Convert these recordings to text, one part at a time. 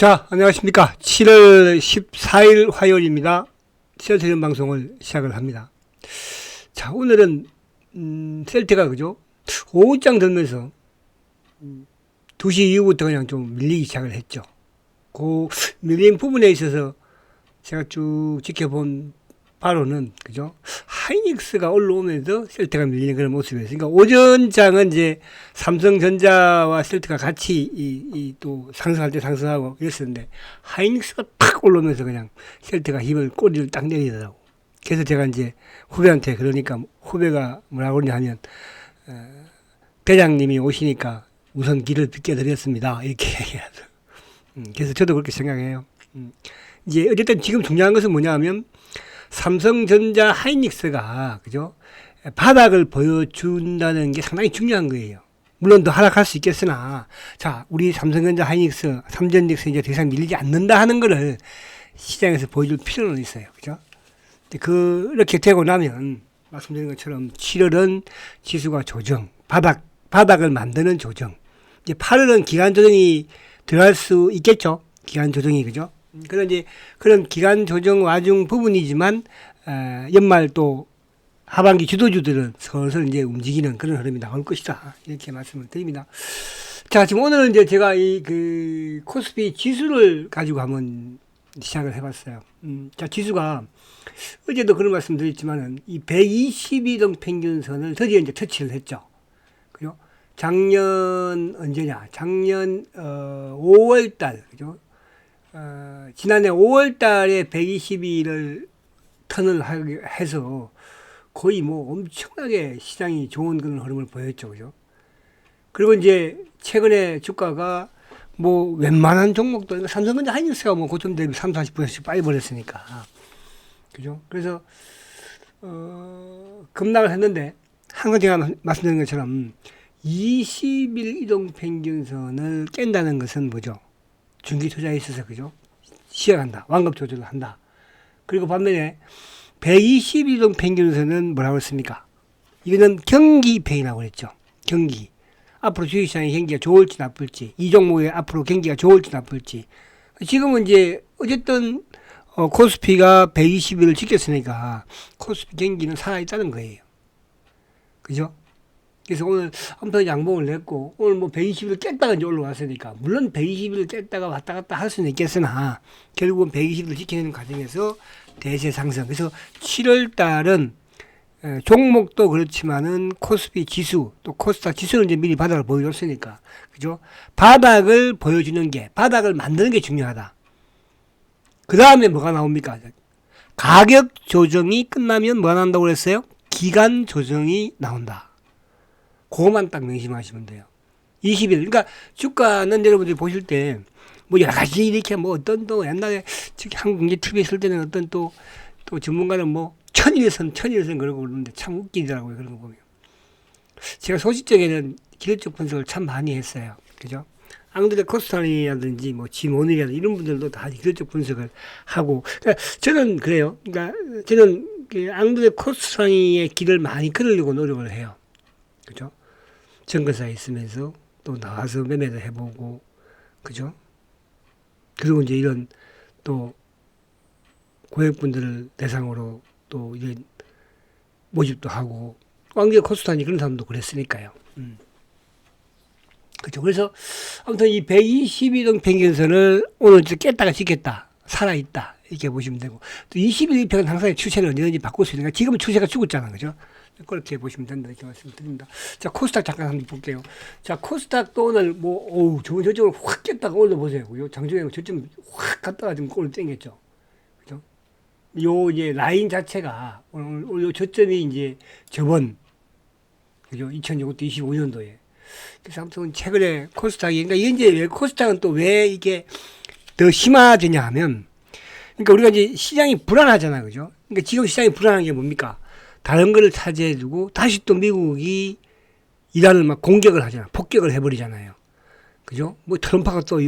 자, 안녕하십니까. 7월 14일 화요일입니다. 셀트전 방송을 시작을 합니다. 자, 오늘은, 셀트가 그죠? 5장 들면서, 2시 이후부터 그냥 좀 밀리기 시작을 했죠. 그 밀린 부분에 있어서 제가 쭉 지켜본 바로는, 그죠? 하이닉스가 올라오면서 셀트가 밀리는 그런 모습이었어요. 그러니까 오전장은 이제 삼성전자와 셀트가 같이 또 상승할 때 상승하고 이랬었는데, 하이닉스가 탁 올라오면서 그냥 셀트가 꼬리를 딱 내리더라고. 그래서 제가 이제 후배한테 그러니까 후배가 뭐라고 그러냐 하면, 대장님이 오시니까 우선 길을 비켜드렸습니다. 이렇게 얘기하죠. 그래서 저도 그렇게 생각해요. 이제 어쨌든 지금 중요한 것은 뭐냐 하면, 삼성전자 하이닉스가 그죠? 바닥을 보여준다는 게 상당히 중요한 거예요. 물론 더 하락할 수 있겠으나, 자, 우리 삼성전자 하이닉스, 삼전닉스 이제 더 이상 밀리지 않는다 하는 거를 시장에서 보여줄 필요는 있어요. 그죠? 그렇게 되고 나면, 말씀드린 것처럼 7월은 지수가 조정, 바닥을 만드는 조정. 이제 8월은 기간 조정이 들어갈 수 있겠죠? 기간 조정이, 그죠? 그런 이제 그런 기간 조정 와중 부분이지만 연말 또 하반기 주도주들은 슬슬 이제 움직이는 그런 흐름이 나올 것이다 이렇게 말씀을 드립니다. 자, 지금 오늘은 이제 제가 코스피 지수를 가지고 한번 시작을 해봤어요. 자, 지수가 어제도 그런 말씀 드렸지만은 이 122동 평균선을 드디어 이제 터치를 했죠. 그죠? 작년 언제냐? 작년 5월달 그죠? 지난해 5월 달에 122를 턴을 해서 거의 뭐 엄청나게 시장이 좋은 그런 흐름을 보였죠. 그죠? 그리고 이제 최근에 주가가 뭐 웬만한 종목도 삼성전자 하이닉스가 뭐 고점 대비 30-40%씩 빠져버렸으니까. 그죠? 그래서, 급락을 했는데, 항상 제가 말씀드린 것처럼 20일 이동 평균선을 깬다는 것은 뭐죠? 중기 투자에 있어서 그죠? 시작한다. 완급 조절을 한다. 그리고 반면에 122동 평균선은 뭐라고 했습니까? 이거는 경기 배이라고 그랬죠. 경기. 앞으로 주식시장의 경기가 좋을지 나쁠지, 이 종목의 앞으로 경기가 좋을지 나쁠지. 지금은 이제 어쨌든 코스피가 120일을 지켰으니까 코스피 경기는 살아있다는 거예요. 그죠? 그래서 오늘 아무튼 양봉을 냈고, 오늘 뭐 120일 깼다가 이제 올라왔으니까, 물론 120일 깼다가 왔다 갔다 할 수는 있겠으나, 결국은 120일 지키는 과정에서 대세 상승. 그래서 7월 달은 종목도 그렇지만은 코스피 지수, 또 코스닥 지수는 이제 미리 바닥을 보여줬으니까, 그죠? 바닥을 보여주는 게, 바닥을 만드는 게 중요하다. 그 다음에 뭐가 나옵니까? 가격 조정이 끝나면 뭐가 나온다고 그랬어요? 기간 조정이 나온다. 그것만 딱 명심하시면 돼요. 20일. 그러니까 주가는 여러분들이 보실 때 뭐 여러 가지 이렇게 뭐 어떤 또 옛날에 한국경제 TV에 있을 때는 어떤 또 전문가는 뭐 천일선 그러고 그러는데 참 웃기더라고요. 그런 거 보면. 제가 소식적에는 기술적 분석을 참 많이 했어요. 그죠? 앙드레 코스타니라든지 뭐 지모닐이라든지 이런 분들도 다 기술적 분석을 하고. 그러니까 저는 그래요. 그러니까 저는 앙드레 코스타니의 길을 많이 걸으려고 노력을 해요. 그죠? 증권사에 있으면서 또 나와서 매매도 해보고, 그죠? 그리고 이제 이런 또 고객분들을 대상으로 또 이런 모집도 하고, 왕제 코스타니 그런 사람도 그랬으니까요. 그죠? 그래서 아무튼 이 122동 평균선을 오늘 깼다가 지켰다, 살아있다, 이렇게 보시면 되고, 또 21일평은 항상 추세를 언제든지 바꿀 수 있으니까 지금은 추세가 죽었잖아. 그죠? 그렇게 보시면 된다 이렇게 말씀드립니다. 자, 코스닥 잠깐 한번 볼게요. 자, 코스닥도 오늘 좋은 저점을 확 깼다가 올려보세요. 요 장중에 저점 확 갔다가 지금 꼴을 땡겼죠. 그죠? 요 이제 라인 자체가 오늘 요 저점이 이제 저번 그죠? 2025년도에. 그래서 아무튼 최근에 코스닥이 그러니까 이게 이제 코스닥은 또 왜 이게 더 심화되냐 하면 그러니까 우리가 이제 시장이 불안하잖아. 그죠? 그러니까 지금 시장이 불안한 게 뭡니까? 다른 거를 차지해두고 다시 또 미국이 이란을 막 공격을 하잖아. 폭격을 해버리잖아요. 그죠? 뭐 트럼프가 또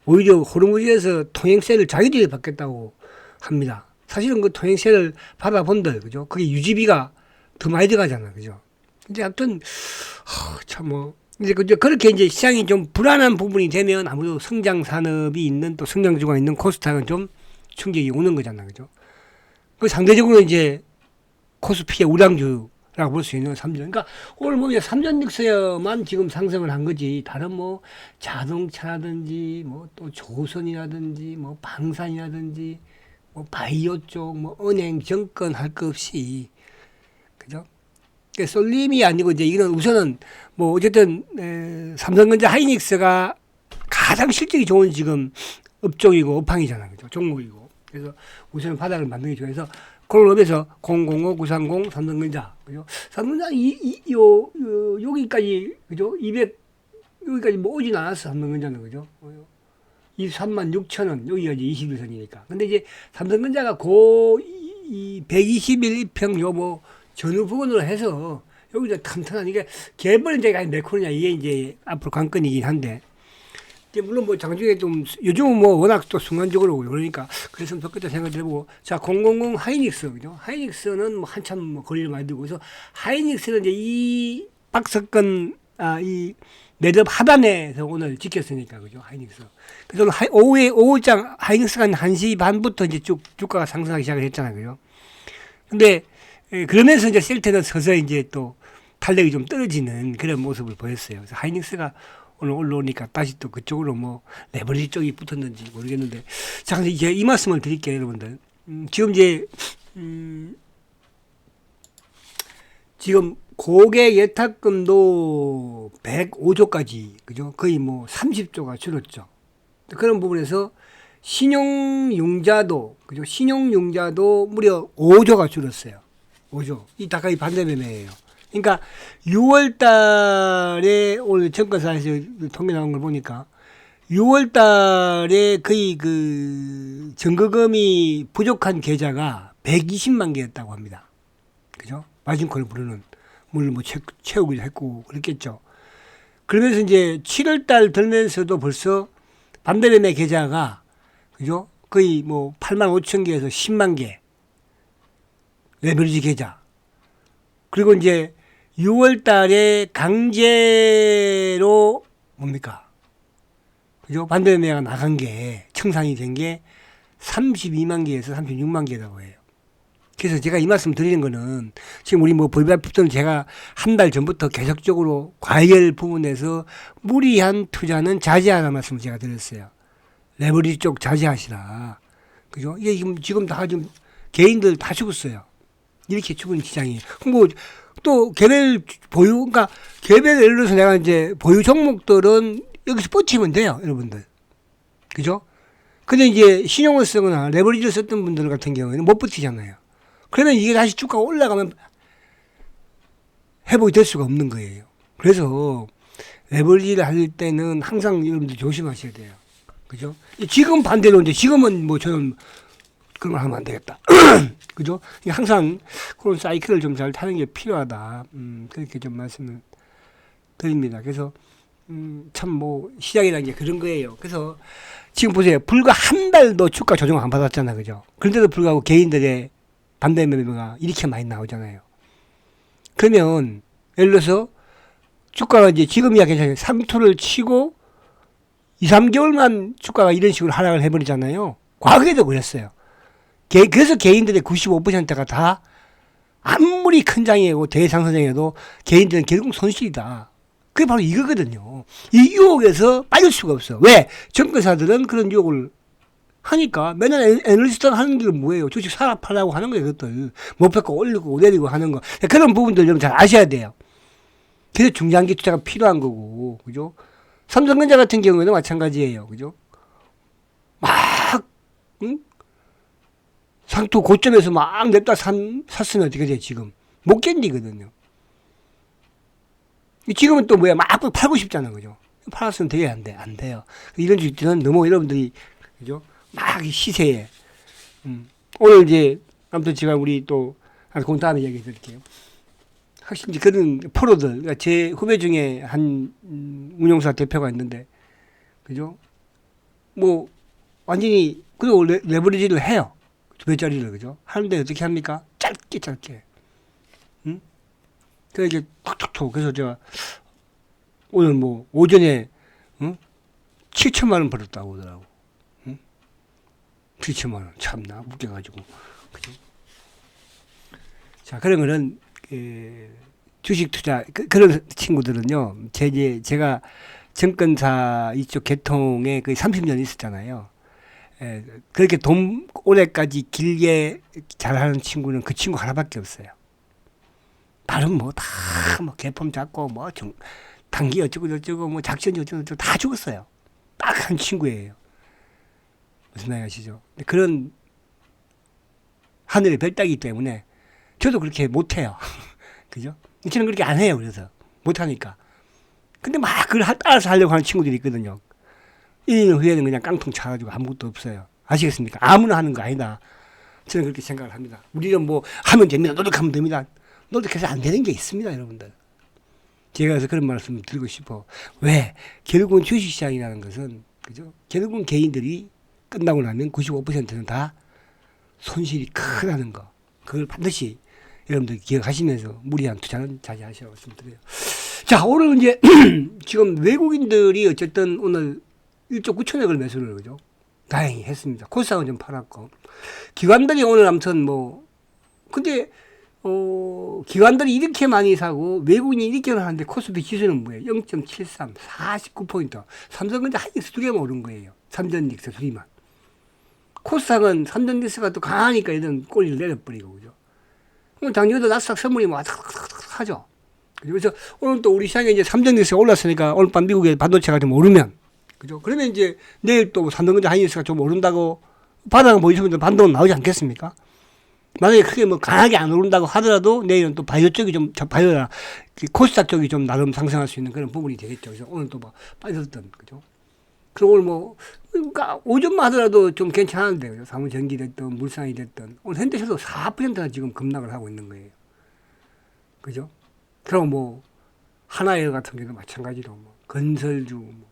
오히려 호르무즈에서 통행세를 자기들이 받겠다고 합니다. 사실은 그 통행세를 받아본들, 그죠? 그게 유지비가 더 많이 들어가잖아. 그죠? 근데 아무튼, 참 이제 그렇게 이제 시장이 좀 불안한 부분이 되면 아무래도 성장 산업이 있는 또 성장주가 있는 코스닥은 좀 충격이 오는 거잖아, 그죠? 그 상대적으로 이제 코스피의 우량주라고 볼 수 있는 삼전. 그러니까 오늘 보면 삼전닉스만 지금 상승을 한 거지. 다른 뭐 자동차라든지 뭐 또 조선이라든지 뭐 방산이라든지 뭐 바이오 쪽, 뭐 은행, 정권 할 것 없이 그죠? 그러니까 쏠림이 아니고 이제 이건 우선은 뭐 어쨌든 삼성전자 하이닉스가 가장 실적이 좋은 지금 업종이고 업황이잖아, 그죠? 종목이고. 그래서 우선 바닥을 만든 게 좋아서 그런 업에서 005, 930, 삼성전자, 그죠? 삼성전자 여기까지 그죠? 200 여기까지 뭐 오진 않았어, 삼성전자는, 그죠? 23만 6천 원 여기까지 21선이니까. 근데 이제 삼성전자가 이 121, 1평 요뭐 전후 부분으로 해서 여기서 튼튼한 이게 개벌 이제 몇 코냐 이게 이제 앞으로 관건이긴 한데 이제 물론 뭐 장중에 좀 요즘은 뭐 워낙 또 순간적으로 그러니까 그랬으면 좋겠다 생각을 해보고 자 000 하이닉스 그죠? 하이닉스는 뭐 한참 뭐 거리를 많이 두고 그래서 하이닉스는 이제 이 박석건 이 매듭 하단에서 오늘 지켰으니까 그죠? 하이닉스. 그래서 오후장 하이닉스가 한 1시 반부터 이제 쭉 주가가 상승하기 시작을 했잖아요. 그죠? 근데 그러면서 이제 셀트는 서서히 이제 또 탄력이 좀 떨어지는 그런 모습을 보였어요. 그래서 하이닉스가 오늘 올라오니까 다시 또 그쪽으로 뭐 레버리지 쪽이 붙었는지 모르겠는데 자, 근데 이제 이 말씀을 드릴게요, 여러분들. 지금 이제 지금 고객 예탁금도 105조까지 그죠? 거의 뭐 30조가 줄었죠. 그런 부분에서 신용융자도 그죠? 신용융자도 무려 5조가 줄었어요. 5조. 이 다가이 반대매매예요. 그러니까 6월 달에 오늘 증권사에서 통계 나온 걸 보니까 6월 달에 거의 그 증거금이 부족한 계좌가 120만 개였다고 합니다. 그죠? 마진콜을 부르는 물론 뭐 채우기도 했고 그랬겠죠. 그러면서 이제 7월 달 들면서도 벌써 반대매매 계좌가 그죠? 거의 뭐 8만 5천 개에서 10만 개 레버리지 계좌. 그리고 이제 6월 달에 강제로 뭡니까? 그죠? 반대매매가 나간 게 청산이 된 게 32만 개에서 36만 개라고 해요. 그래서 제가 이 말씀 드리는 거는 지금 우리 뭐 볼베프터는 제가 한 달 전부터 계속적으로 과열 부분에서 무리한 투자는 자제하라는 말씀을 제가 드렸어요. 레버리지 쪽 자제하시라. 그죠? 이게 지금 다 좀 개인들 다 죽었어요. 이렇게 죽은 시장이에요. 뭐 또 개별 보유, 그러니까 개별 예를 들어서 내가 이제 보유 종목들은 여기서 뻗치면 돼요, 여러분들. 그죠? 근데 이제 신용을 쓰거나 레버리지를 썼던 분들 같은 경우에는 못 버티잖아요. 그러면 이게 다시 주가가 올라가면 회복이 될 수가 없는 거예요. 그래서 레버리지를 할 때는 항상 여러분들 조심하셔야 돼요. 그죠? 지금 반대로 이제 지금은 뭐 저는 그런 걸 하면 안 되겠다. 그죠? 항상 그런 사이클을 좀 잘 타는 게 필요하다. 그렇게 좀 말씀을 드립니다. 그래서, 참 뭐, 시장이라는 게 그런 거예요. 그래서 지금 보세요. 불과 한 달도 주가 조정 안 받았잖아. 그죠? 그런데도 불구하고 개인들의 반대 매매가 이렇게 많이 나오잖아요. 그러면, 예를 들어서 주가가 이제 지금이야 괜찮아요. 3투를 치고 2, 3개월만 주가가 이런 식으로 하락을 해버리잖아요. 과거에도 그랬어요. 그래서 개인들의 95%가 다 아무리 큰 장이고 대상선장이라도 개인들은 결국 손실이다. 그게 바로 이거거든요. 이 유혹에서 빠질 수가 없어. 왜? 정권사들은 그런 유혹을 하니까 맨날 애널리스트가 하는 게 뭐예요? 주식 사라 팔라고 하는 거예요. 그것들. 목표가 올리고 내리고 하는 거. 그런 부분들 여러분 잘 아셔야 돼요. 그래서 중장기 투자가 필요한 거고. 그죠? 삼성전자 같은 경우에는 마찬가지예요. 그죠? 막 응? 상투 고점에서 막 냅다 샀으면 어떻게 돼, 지금? 못 견디거든요. 지금은 또 뭐야, 막 팔고 싶잖아, 그죠? 팔았으면 되게 안 돼, 안 돼요. 이런 주식들은 너무 여러분들이, 그죠? 막 시세에. 오늘 이제, 아무튼 제가 우리 또, 그 다음에 얘기 드릴게요. 확실히 그런 프로들, 그러니까 제 후배 중에 한 운용사 대표가 있는데, 그죠? 뭐, 완전히, 그리고 레버리지를 해요. 2배짜리를, 그죠? 하는데 어떻게 합니까? 짧게. 응? 그래서 이게 톡톡톡. 그래서 제가, 오늘 뭐 오전에 7천만 원 벌었다고 하더라고. 7천만 원 참나 웃겨가지고. 그죠? 자, 그런 거는 주식 투자 그런 친구들은요. 제가 증권사 이쪽 계통에 거의 30년 있었잖아요. 그렇게 돈 오래까지 길게 잘하는 친구는 그 친구 하나밖에 없어요. 다른 뭐 다 뭐 개품 잡고 뭐 단기 어쩌고 저쩌고 뭐 작전이 어쩌고 저쩌고 다 죽었어요. 딱 한 친구예요. 무슨 말이 아시죠? 그런 하늘의 별따기 때문에 저도 그렇게 못해요. 그죠? 저는 그렇게 안 해요. 그래서 못하니까. 근데 막 그걸 따라서 하려고 하는 친구들이 있거든요. 1년 후에는 그냥 깡통 차가지고 아무것도 없어요. 아시겠습니까? 아무나 하는 거 아니다. 저는 그렇게 생각을 합니다. 우리는 뭐 하면 됩니다. 노력하면 됩니다. 노력해서 안 되는 게 있습니다, 여러분들. 제가 그래서 그런 말씀 드리고 싶어. 왜? 결국은 주식시장이라는 것은, 그죠? 결국은 개인들이 끝나고 나면 95%는 다 손실이 크다는 거. 그걸 반드시 여러분들 기억하시면서 무리한 투자는 자제하시라고 말씀드려요. 자, 오늘 이제 지금 외국인들이 어쨌든 오늘 1조 9천억을 매수를, 그죠? 다행히 했습니다. 코스닥은 좀 팔았고. 기관들이 오늘 아무튼 뭐, 근데, 기관들이 이렇게 많이 사고 외국인이 이렇게 하는데 코스피 지수는 뭐예요? 0.73, 49포인트. 삼성전자 하이닉스 두 개만 오른 거예요. 삼전닉스 둘이만. 코스닥은 삼전닉스가 또 강하니까 이런 꼬리를 내려버리고, 그죠? 당연히도 나스닥 선물이 뭐 하죠. 그래서 오늘 또 우리 시장에 이제 삼전닉스가 올랐으니까 오늘 밤 미국의 반도체가 좀 오르면, 그죠? 그러면 이제 내일 또 삼성전자 하이닉스가 좀 오른다고 바닥을 보이시면 반동은 나오지 않겠습니까? 만약에 크게 뭐 강하게 안 오른다고 하더라도 내일은 또 바이오 쪽이 좀, 바이오나 코스닥 쪽이 좀 나름 상승할 수 있는 그런 부분이 되겠죠. 그래서 오늘 또 뭐 빠졌던, 그죠? 그리고 오늘 뭐, 그러니까 오전만 하더라도 좀 괜찮은데, 그죠? 사무전기 됐든, 물산이 됐든. 오늘 현대차도 4%나 지금 급락을 하고 있는 거예요. 그죠? 그리고 뭐, 하나에 같은 경우도 마찬가지로, 뭐, 건설주, 뭐,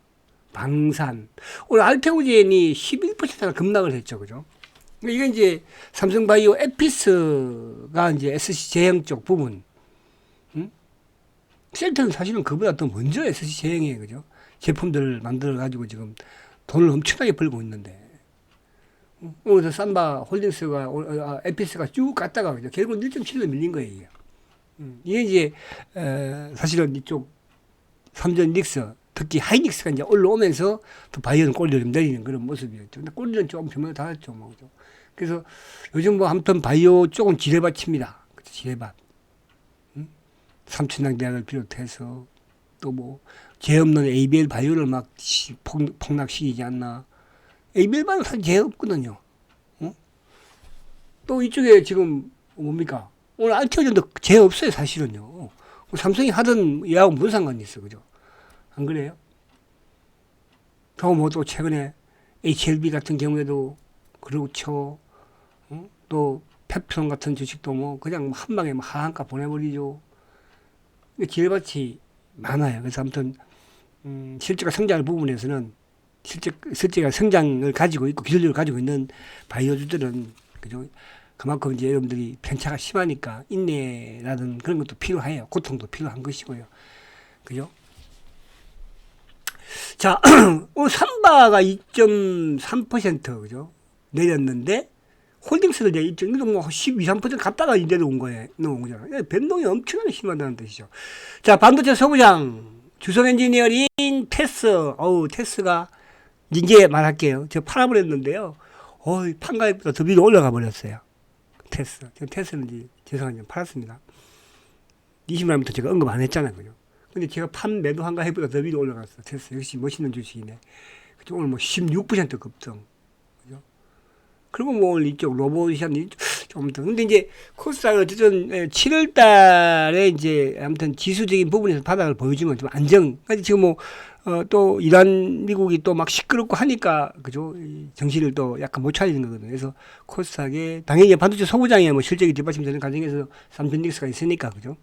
방산. 오늘 알테오젠이 11%나 급락을 했죠. 그죠? 이게 이제 삼성바이오 에피스가 이제 SC 제형 쪽 부분. 셀트는 사실은 그보다 더 먼저 SC 제형이에요. 그죠? 제품들을 만들어가지고 지금 돈을 엄청나게 벌고 있는데. 오늘 삼바 홀딩스가, 에피스가 쭉 갔다가, 그죠? 결국 1.7로 밀린 거예요. 이게 이제, 사실은 이쪽 삼전 닉스, 특히 하이닉스가 이제 올라오면서 또 바이오는 꼬리를 좀 내리는 그런 모습이었죠. 근데 꼬리는 조금 변명을 달았죠. 뭐, 그죠? 그래서 요즘 뭐 아무튼 바이오 쪽은 지뢰밭입니다. 그죠? 지뢰밭. 삼천당 대학을 비롯해서 또 뭐 죄 없는 ABL 바이오를 막 폭락시키지 않나. ABL 바이오는 사실 죄 없거든요. 또 이쪽에 지금 뭡니까? 오늘 알티오전도 죄 없어요. 사실은요. 삼성이 하던 얘하고 무슨 상관이 있어. 그죠? 안 그래요? 또 뭐 또 최근에 HLB 같은 경우에도 그렇죠. 또 페프톤 같은 주식도 뭐 그냥 한 방에 뭐 하한가 보내버리죠. 지뢰밭이 많아요. 그래서 아무튼 실제가 성장할 부분에서는 실제가 성장을 가지고 있고 기술력을 가지고 있는 바이오주들은, 그죠? 그만큼 이제 여러분들이 편차가 심하니까 인내라든 그런 것도 필요해요. 고통도 필요한 것이고요. 그죠? 자, 오늘 삼바가 2.3% 그죠? 내렸는데 홀딩스를 이제 12, 13% 갔다가 내려온 거예요. 내려온 거잖아요. 변동이 엄청나게 심하다는 뜻이죠. 자, 반도체 소부장, 주성 엔지니어링, 테스, 테스가 이제 말할게요. 제가 팔아버렸는데요. 판가액보다 더 위로 올라가 버렸어요. 테스는 이제 죄송하지만 팔았습니다. 20만원부터 제가 언급 안 했잖아요. 그죠? 근데 제가 판 매도 한가액보다 더 위로 올라갔어. 테스. 역시 멋있는 주식이네. 그죠? 오늘 뭐 16% 급등. 그리고 뭐 오늘 이쪽 로봇이션 좀 더. 근데 이제 코스닥은 어쨌든 7월 달에 이제 아무튼 지수적인 부분에서 바닥을 보여주면 좀 안정. 지금 뭐, 또 이란 미국이 또 막 시끄럽고 하니까, 그죠? 정신을 또 약간 못 차리는 거거든요. 그래서 코스닥에 당연히 반도체 소부장에 뭐 실적이 뒷받침되는 과정에서 삼전닉스가 있으니까, 그죠?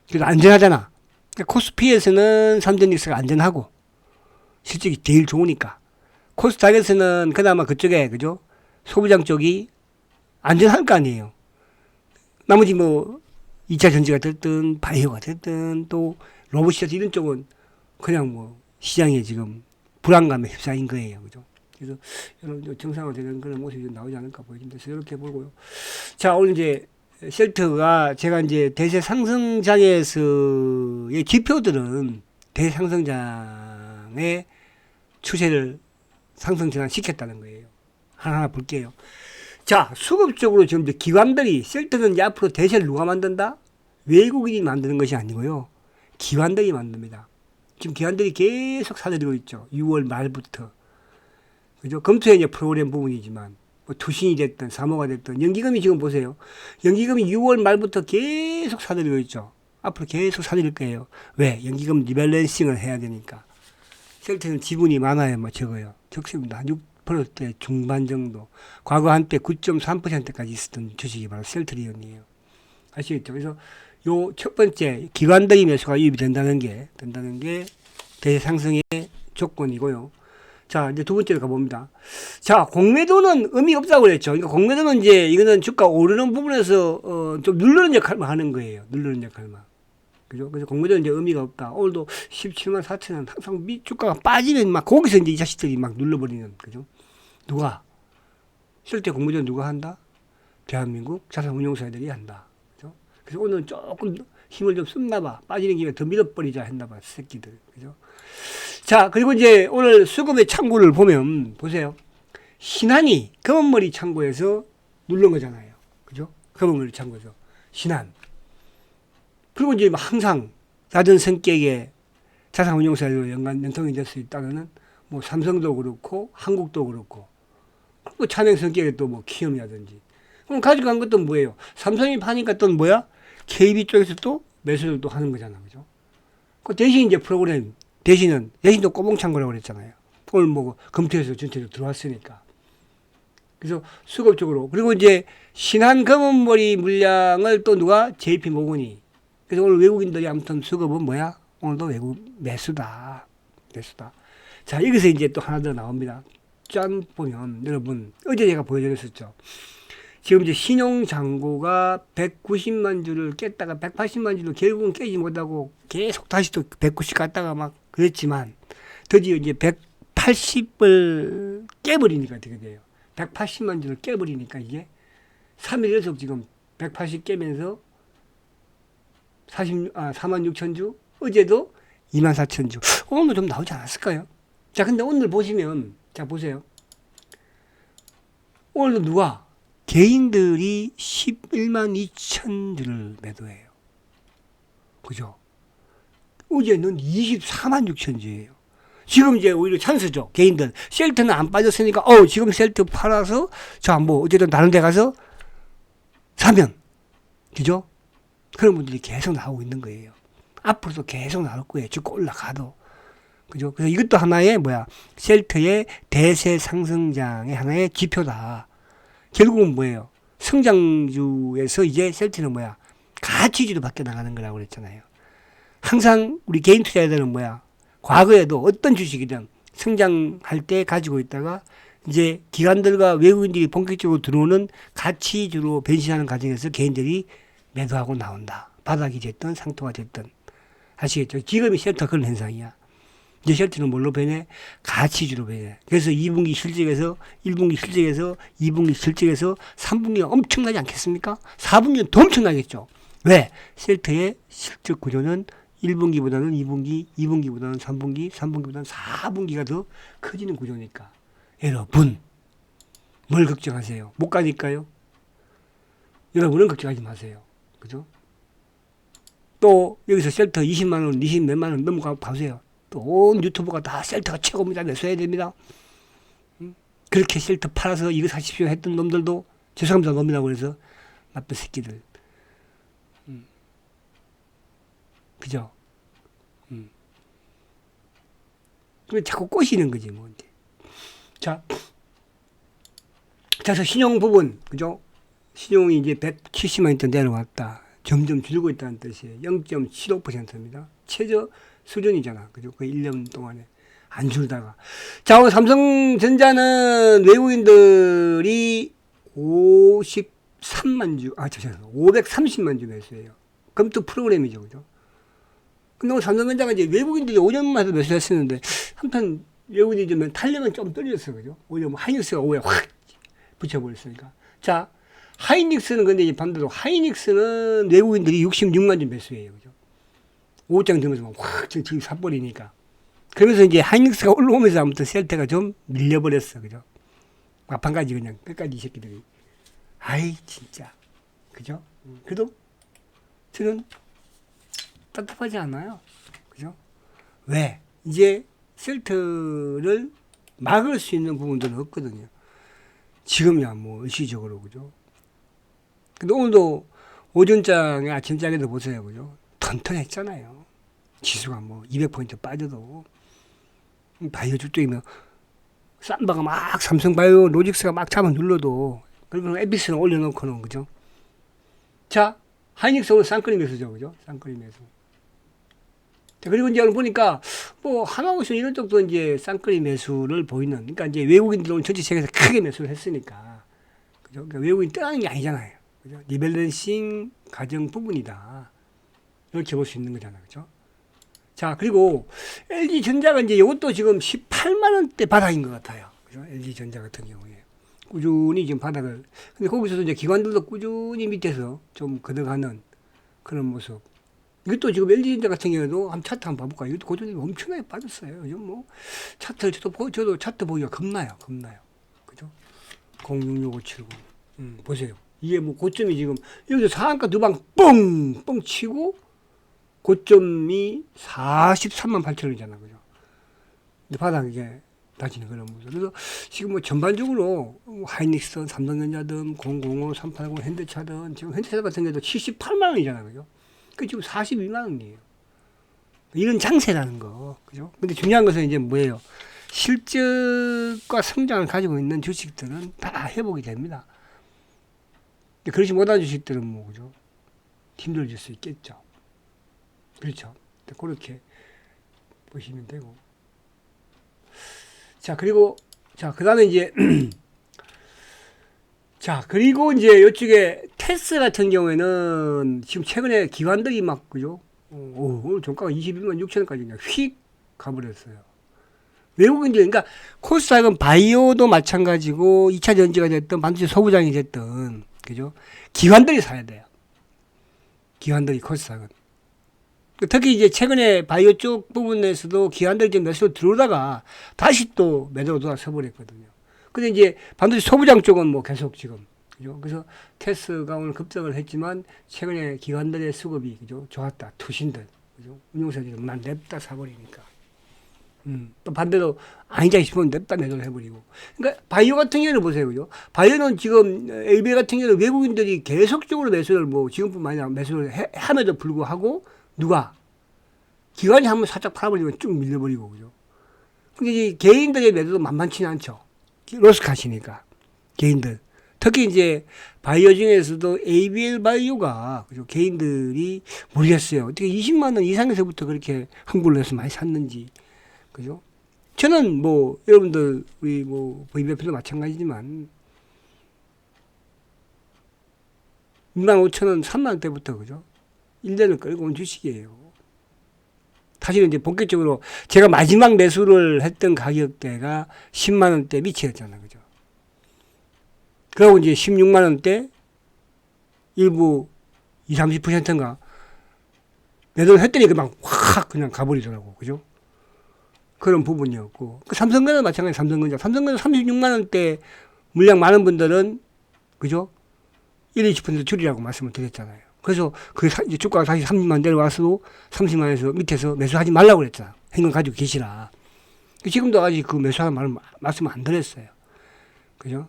그래서 안전하잖아. 그러니까 코스피에서는 삼전닉스가 안전하고 실적이 제일 좋으니까. 코스닥에서는 그나마 그쪽에, 그죠? 소부장 쪽이 안전할 거 아니에요. 나머지 뭐 2차 전지가 됐든 바이오가 됐든 또 로봇이나 이런 쪽은 그냥 뭐 시장에 지금 불안감에 휩싸인 거예요. 그죠? 그래서 여러분 정상화되는 그런 모습이 나오지 않을까 보입니다. 그래서 이렇게 보고요. 자, 오늘 이제 셀트가 제가 이제 대세 상승장에서의 지표들은 대세 상승장의 추세를 상승 전환시켰다는 거예요. 하나하나 볼게요. 자, 수급적으로 지금 이제 기관들이 셀트는 이제 앞으로 대세를 누가 만든다? 외국인이 만드는 것이 아니고요. 기관들이 만듭니다. 지금 기관들이 계속 사들이고 있죠. 6월 말부터. 그죠? 검토의 이제 프로그램 부분이지만, 뭐 투신이 됐든, 사모가 됐든, 연기금이 지금 보세요. 연기금이 6월 말부터 계속 사들이고 있죠. 앞으로 계속 사들일 거예요. 왜? 연기금 리밸런싱을 해야 되니까. 셀트는 지분이 많아요, 뭐 적어요. 적습니다. 한 6% 중반 정도. 과거 한때 9.3%까지 있었던 주식이 바로 셀트리온이에요. 아시겠죠? 그래서 요 첫 번째 기관들이 매수가 유입이 된다는 게 대세 상승의 조건이고요. 자, 이제 두 번째로 가봅니다. 자, 공매도는 의미 없다고 그랬죠. 그러니까 공매도는 이제 이거는 주가 오르는 부분에서 좀 누르는 역할만 하는 거예요. 누르는 역할만. 그죠? 그래서 공매도는 이제 의미가 없다. 오늘도 17만 4천 원 항상 주가가 빠지면 막 거기서 이제 이 자식들이 막 눌러버리는, 그죠? 누가? 실제 공매도는 누가 한다? 대한민국 자산운용사들이 한다. 그죠? 그래서 오늘은 조금 힘을 좀 썼나 봐. 빠지는 김에 더 밀어버리자 했나 봐. 새끼들. 그죠? 자, 그리고 이제 오늘 수급의 창구를 보면, 보세요. 신한이 검은머리 창구에서 누른 거잖아요. 그죠? 검은머리 창구에서. 신한. 그리고 이제 항상 낮은 성격의 자산운용사로 연통이 될 수 있다는 뭐 삼성도 그렇고 한국도 그렇고 그리고 차명 성격의 또 뭐 키움이라든지 그럼 가져간 것도 뭐예요? 삼성이 파니까 또 뭐야? KB 쪽에서 또 매수를 또 하는 거잖아. 그죠? 그 대신 이제 프로그램 대신도 꼬봉창고라고 그랬잖아요. 오늘 뭐 검토해서 전체로 들어왔으니까. 그래서 수급적으로 그리고 이제 신한 검은머리 물량을 또 누가 JP모건이 그래서 오늘 외국인들이 아무튼 수급은 뭐야? 오늘도 외국 매수다. 자, 여기서 이제 또 하나 더 나옵니다. 짠 보면 여러분 어제 제가 보여드렸었죠. 지금 이제 신용잔고가 190만 주를 깼다가 180만 주를 결국은 깨지 못하고 계속 다시 또 190 갔다가 막 그랬지만 드디어 이제 180을 깨버리니까 어떻게 돼요? 180만 주를 깨버리니까 이게 3일 연속 지금 180 깨면서 4만 6천 주, 어제도 2만 4천 주. 오늘도 좀 나오지 않았을까요? 자, 근데 오늘 보시면, 자, 보세요. 오늘도 누가? 개인들이 11만 2천 주를 매도해요. 그죠? 어제는 24만 6천 주예요. 지금 이제 오히려 찬스죠. 개인들. 셀트는 안 빠졌으니까, 지금 셀트 팔아서, 자, 뭐, 어쨌든 다른 데 가서 사면. 그죠? 그런 분들이 계속 나오고 있는 거예요. 앞으로도 계속 나올 거예요. 주가 올라가도. 그죠? 그래서 이것도 하나의 셀트의 대세 상승장의 하나의 지표다. 결국은 뭐예요? 성장주에서 이제 셀트는 가치주로 바뀌어 나가는 거라고 그랬잖아요. 항상 우리 개인 투자자들은 과거에도 어떤 주식이든 성장할 때 가지고 있다가 이제 기관들과 외국인들이 본격적으로 들어오는 가치주로 변신하는 과정에서 개인들이 매도하고 나온다. 바닥이 됐든 상토가 됐든. 아시겠죠? 지금이 셀트가 그런 현상이야. 이제 셀트는 뭘로 변해? 가치주로 변해. 그래서 2분기 실적에서 1분기 실적에서 2분기 실적에서 3분기가 엄청나지 않겠습니까? 4분기는 더 엄청나겠죠. 왜? 셀트의 실적 구조는 1분기보다는 2분기, 2분기보다는 3분기, 3분기보다는 4분기가 더 커지는 구조니까. 여러분, 뭘 걱정하세요? 못 가니까요? 여러분은 걱정하지 마세요. 그죠? 또 여기서 셀터 20만 원, 20 몇만 원 넘어가 보세요. 또 온 유튜버가 다 셀터가 최고입니다. 매수해야 됩니다. 그렇게 셀터 팔아서 이거 사십시오 했던 놈들도 죄송합니다. 놈이라고 그래서 나쁜 새끼들. 그죠? 그 자꾸 꼬시는 거지 뭐 이제. 자, 그래서 신용 부분, 그죠? 신용이 이제 170만 원 내려왔다. 점점 줄고 있다는 뜻이에요. 0.75%입니다. 최저 수준이잖아. 그죠? 그 1년 동안에. 안 줄다가. 자, 오늘 삼성전자는 외국인들이 53만 주, 530만 주 매수해요. 검토 프로그램이죠. 그죠? 근데 오늘 삼성전자가 이제 외국인들이 5년만 해도 매수를 했었는데, 한편 외국인이 좀 탄력은 좀 떨어졌어. 그죠? 오히려 뭐 하이닉스가 오히려 확 붙여버렸으니까. 자, 하이닉스는 근데 이제 반대로 하이닉스는 외국인들이 66만 점 매수해요. 그죠? 5장 되면서 확 지금 사버리니까. 그러면서 이제 하이닉스가 올라오면서 아무튼 셀테가 좀 밀려버렸어. 그죠? 마판까지 그냥 끝까지 이 새끼들이. 아이, 진짜. 그죠? 그래도 저는 답답하지 않아요. 그죠? 왜? 이제 셀트를 막을 수 있는 부분들은 없거든요. 지금이야 뭐 일시적으로. 그죠? 근데 오늘도 오전장에 아침장에도 보세요. 그죠? 턴턴했잖아요. 지수가 뭐 200포인트 빠져도. 바이오 주쪽이면 삼바가 막 삼성바이오 로직스가 막 잡아 눌러도, 그리고 에비스는 올려놓고는. 그죠? 자, 하이닉스 오늘 쌍끌이 매수죠. 그죠? 쌍끌이 매수. 자, 그리고 이제 오늘 보니까 뭐 하나오션 이런 쪽도 이제 쌍끌이 매수를 보이는, 그러니까 이제 외국인들 오늘 전체책에서 크게 매수를 했으니까. 그죠? 그러니까 외국인 떠나는 게 아니잖아요. 그죠? 리밸런싱 과정 부분이다. 이렇게 볼 수 있는 거잖아요. 그죠? 자, 그리고 LG전자가 이제 이것도 지금 18만원대 바닥인 것 같아요. 그죠? LG전자 같은 경우에. 꾸준히 지금 바닥을. 근데 거기서도 이제 기관들도 꾸준히 밑에서 좀 거듭하는 그런 모습. 이것도 지금 LG전자 같은 경우에도 한번 차트 한번 봐볼까요? 이것도 고점이 엄청나게 빠졌어요. 그죠? 뭐, 차트, 저도 차트 보기가 겁나요. 그죠? 066579. 보세요. 이게 뭐 고점이 지금, 여기서 상한가 두 방 뻥 치고, 고점이 43만 8천 원이잖아. 그죠? 근데 바닥에 다지는 그런 모습. 그래서 지금 뭐 전반적으로 하이닉스, 삼성전자든 005, 380, 현대차든, 지금 현대차 같은 경우도 78만 원이잖아. 그죠? 그 지금 42만 원이에요. 이런 장세라는 거. 그죠? 근데 중요한 것은 이제 뭐예요? 실적과 성장을 가지고 있는 주식들은 다 회복이 됩니다. 그렇지 못한 주식들은 뭐, 그죠? 힘들어질 수 있겠죠. 그렇죠. 그렇게 보시면 되고. 자, 그리고, 자, 그 다음에 이제, 자, 그리고 이제 이쪽에 테스 같은 경우에는 지금 최근에 기관들이 막, 그죠? 오늘 종가가 21만 6천 원까지 그냥 휙 가버렸어요. 외국인들, 그러니까 코스닥은 바이오도 마찬가지고 2차 전지가 됐든 반도체 소부장이 됐든, 그죠? 기관들이 사야 돼요. 기관들이 코스닥은. 특히 이제 최근에 바이오 쪽 부분에서도 기관들이 좀 매수로 들어오다가 다시 또 매도로 돌아서 버렸거든요. 근데 이제 반도체 소부장 쪽은 뭐 계속 지금, 그죠? 그래서 테스가 오늘 급등을 했지만 최근에 기관들의 수급이, 그죠? 좋았다. 투신들, 그죠? 운용사들은 난 냅다 사버리니까. 또 반대로 아니자 싶으면 냅다 매도를 해버리고. 그러니까 바이오 같은 경우는 보세요, 그죠? 바이오는 지금 ABA 같은 경우는 외국인들이 계속적으로 매수를 뭐 지금뿐만 아니라 매수를 함에도 불구하고 누가 기관이 한번 살짝 팔아버리면 쭉 밀려버리고. 그죠? 근데 이제 개인들의 매도도 만만치는 않죠. 로스카시니까 개인들. 특히 이제 바이오 중에서도 ABL 바이오가, 그죠? 개인들이 모르겠어요. 어떻게 20만 원 이상에서부터 그렇게 흥분을 해서 많이 샀는지. 그죠? 저는 뭐 여러분들 우리 뭐 VBF도 마찬가지지만 2만 5천 원, 3만 원대부터, 그죠? 1년을 끌고 온 주식이에요. 사실은 이제 본격적으로 제가 마지막 매수를 했던 가격대가 10만 원대 밑이었잖아요. 그죠? 그리고 이제 16만 원대 일부 20, 30%인가 매도를 했더니 그냥 확 그냥 가버리더라고. 그죠? 그런 부분이었고. 그 삼성전자 마찬가지. 삼성전자 36만 원대 물량 많은 분들은, 그죠? 1, 20% 줄이라고 말씀을 드렸잖아요. 그래서 그 이제 주가가 다시 30만 내려와서도 30만 원에서 밑에서 매수하지 말라고 그랬잖아. 현금 가지고 계시라. 지금도 아직 그 매수하는 말씀을 안 드렸어요. 그죠?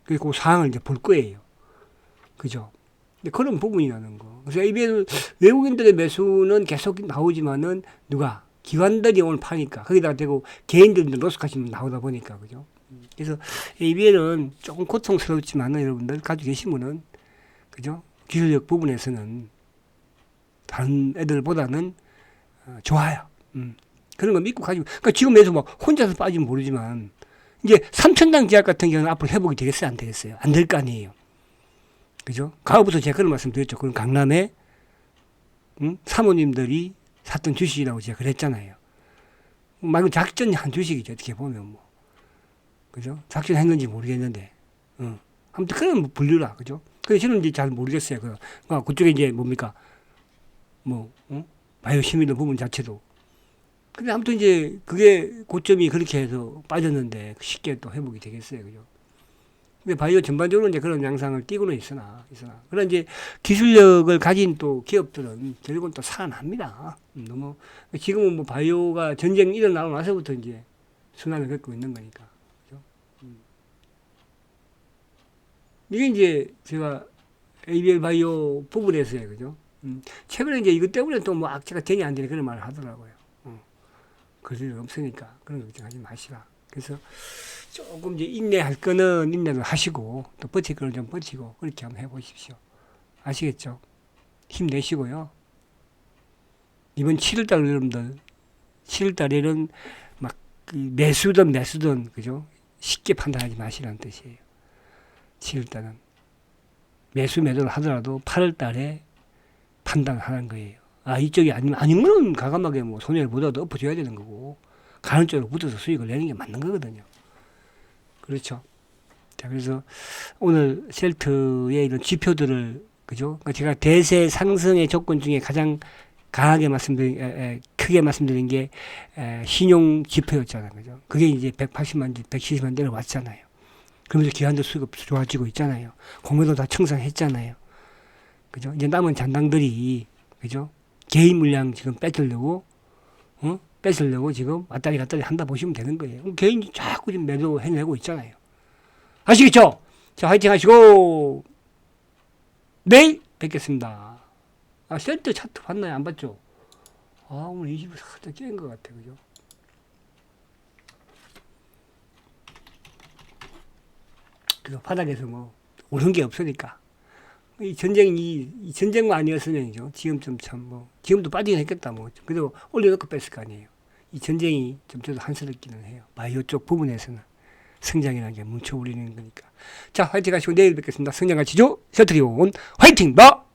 그리고 그 사항을 이제 볼 거예요. 그죠? 근데 그런 부분이라는 거. 그래서 ABL 외국인들의 매수는 계속 나오지만은 누가? 기관들이 오늘 파니까. 거기다가 대고 개인들도 로스카시면 나오다 보니까. 그죠? 그래서 ABL은 조금 고통스럽지만은 여러분들 가지고 계시면은, 그죠? 기술력 부분에서는 다른 애들보다는 좋아요. 그런 거 믿고 가지고. 그러니까 지금에서 막 혼자서 빠지면 모르지만 이제 삼천당 지역 같은 경우는 앞으로 회복이 되겠어요? 안 되겠어요? 안 될 거 아니에요. 그죠? 가을부터 제가 그런 말씀 드렸죠. 그럼 강남에 사모님들이 샀던 주식이라고 제가 그랬잖아요. 말고 작전한 주식이죠. 어떻게 보면 뭐. 그죠? 작전했는지 모르겠는데. 아무튼 그런 뭐 분류라. 그죠? 그래서 저는 이제 잘 모르겠어요. 그러니까 그쪽에 이제 뭡니까? 뭐, 바이오 시밀러 부분 자체도. 근데 아무튼 이제 그게 고점이 그렇게 해서 빠졌는데 쉽게 또 회복이 되겠어요. 그죠? 근데 바이오 전반적으로 이제 그런 양상을 띠고는 있으나. 그런 이제 기술력을 가진 또 기업들은 결국은 또 살아납니다. 너무, 지금은 뭐 바이오가 전쟁 일어나고 나서부터 이제 순환을 겪고 있는 거니까. 그죠? 이게 이제 제가 ABL 바이오 부분에서요. 그죠? 최근에 이제 이것 때문에 또 뭐 악재가 되냐 안 되냐 그런 말을 하더라고요. 그럴 일 없으니까 그런 걱정하지 마시라. 그래서 조금 이제 인내할 거는 인내를 하시고 또 버틸 거는 좀 버티고 그렇게 한번 해보십시오. 아시겠죠? 힘내시고요. 이번 7월달 여러분들 7월달에는 막 매수든 그죠? 쉽게 판단하지 마시라는 뜻이에요. 7월달은 매수 매도를 하더라도 8월달에 판단하는 거예요. 아, 이쪽이 아니면 과감하게 뭐 손해를 보더라도 엎어줘야 되는 거고, 가는 쪽으로 붙어서 수익을 내는 게 맞는 거거든요. 그렇죠. 자, 그래서 오늘 셀트의 이런 지표들을, 그죠? 그러니까 제가 대세 상승의 조건 중에 가장 강하게 크게 말씀드린 게, 신용 지표였잖아요. 그죠? 그게 이제 180만, 170만 내려왔잖아요. 그러면서 기관들 수익이 좋아지고 있잖아요. 공매도 다 청산했잖아요. 그죠? 이제 남은 잔당들이, 그죠? 개인 물량 지금 뺏으려고 지금 왔다리 갔다리 한다 보시면 되는 거예요. 개인이 자꾸 지금 매도 해내고 있잖아요. 아시겠죠? 자, 화이팅 하시고, 내일 뵙겠습니다. 아, 셀트 차트 봤나요? 안 봤죠? 아, 오늘 20을 살짝 깬 것 같아. 그죠? 그래서 바닥에서 뭐, 오른 게 없으니까. 이 전쟁만 아니었으면요. 지금쯤 참 뭐, 지금도 빠지긴 했겠다 뭐. 그래도 올려놓고 뺐을 거 아니에요. 이 전쟁이 좀 저도 한스럽기는 해요. 바이오 쪽 부분에서는 성장이라는 게 뭉쳐버리는 거니까. 자, 화이팅 하시고 내일 뵙겠습니다. 성장가치죠? 셔트리온 화이팅! 봐!